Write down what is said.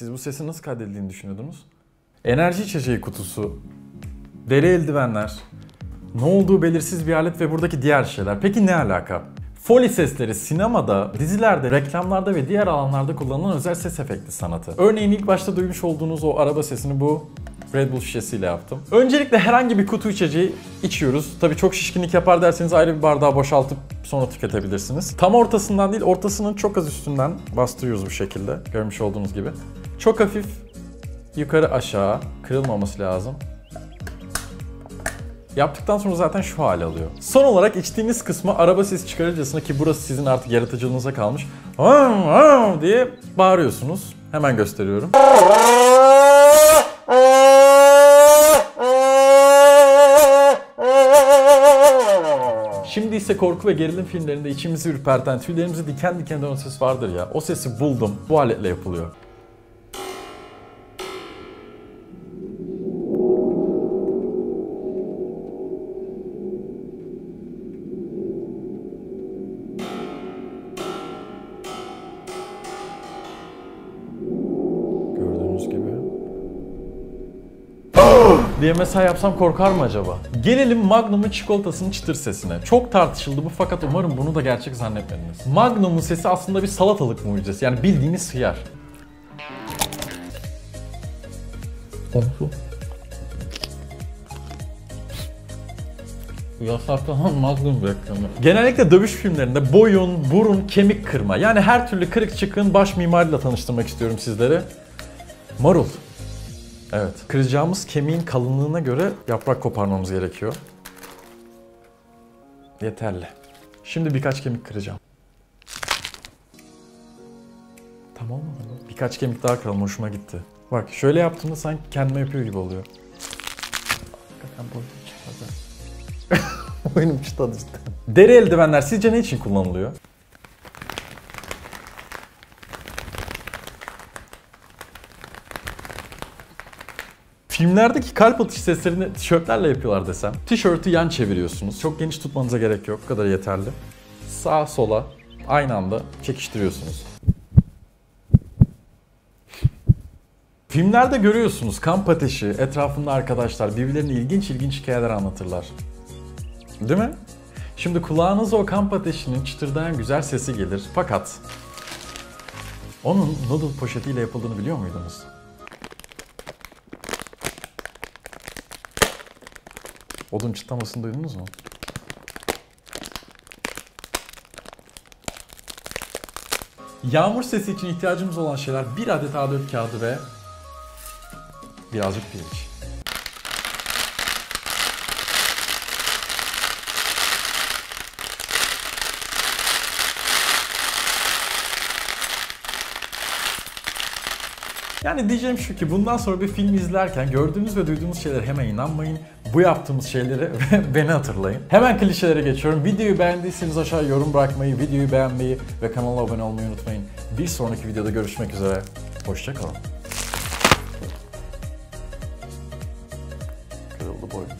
Siz bu sesin nasıl kaydedildiğini düşünüyordunuz? Enerji içeceği kutusu, deri eldivenler, ne olduğu belirsiz bir alet ve buradaki diğer şeyler. Peki ne alaka? Foley sesleri sinemada, dizilerde, reklamlarda ve diğer alanlarda kullanılan özel ses efekti sanatı. Örneğin ilk başta duymuş olduğunuz o araba sesini bu Red Bull şişesiyle yaptım. Öncelikle herhangi bir kutu içeceği içiyoruz. Tabii çok şişkinlik yapar derseniz ayrı bir bardağa boşaltıp sonra tüketebilirsiniz. Tam ortasından değil, ortasının çok az üstünden bastırıyoruz bu şekilde. Görmüş olduğunuz gibi. Çok hafif yukarı aşağı, kırılmaması lazım. Yaptıktan sonra zaten şu hale alıyor. Son olarak içtiğiniz kısmı araba sesi çıkarırcasına, ki burası sizin artık yaratıcılığınıza kalmış, diye bağırıyorsunuz. Hemen gösteriyorum. Şimdi ise korku ve gerilim filmlerinde içimizi ürperten, tüylerimizi diken diken eden o ses vardır ya. O sesi buldum. Bu aletle yapılıyor. Gördüğünüz gibi. diye mesela yapsam korkar mı acaba? Gelelim Magnum'un çikolatasının çıtır sesine. Çok tartışıldı bu, fakat umarım bunu da gerçek zannetmediniz. Magnum'un sesi aslında bir salatalık mucizesi. Yani bildiğiniz hıyar. Yasaklanan Magnum reklamı. Genellikle dövüş filmlerinde boyun, burun, kemik kırma, yani her türlü kırık çıkığın baş mimarıyla tanıştırmak istiyorum sizlere. Marul. Evet. Kıracağımız kemiğin kalınlığına göre yaprak koparmamız gerekiyor. Yeterli. Şimdi birkaç kemik kıracağım. Tamam mı? Birkaç kemik daha kıralım, hoşuma gitti. Bak şöyle yaptığımda sanki kendime yapıyor gibi oluyor. Hakikaten boynum çıtladı. Boynum çıtladı cidden. Deri eldivenler sizce ne için kullanılıyor? Filmlerdeki kalp atış seslerini tişörtlerle yapıyorlar desem. Tişörtü yan çeviriyorsunuz. Çok geniş tutmanıza gerek yok. Bu kadar yeterli. Sağa sola aynı anda çekiştiriyorsunuz. Filmlerde görüyorsunuz kamp ateşi, etrafında arkadaşlar birbirlerine ilginç hikayeler anlatırlar. Değil mi? Şimdi kulağınıza o kamp ateşinin çıtırdayan güzel sesi gelir. Fakat onun noodle poşetiyle yapıldığını biliyor muydunuz? Odun çıtlamasını duydunuz mu? Yağmur sesi için ihtiyacımız olan şeyler bir adet A4 kağıdı ve birazcık pirinç. Yani diyeceğim şu ki bundan sonra bir film izlerken gördüğünüz ve duyduğunuz şeylere hemen inanmayın. Bu yaptığımız şeyleri beni hatırlayın. Hemen klişelere geçiyorum. Videoyu beğendiyseniz aşağı yorum bırakmayı, videoyu beğenmeyi ve kanala abone olmayı unutmayın. Bir sonraki videoda görüşmek üzere. Hoşça kalın. Kırıldı boynum.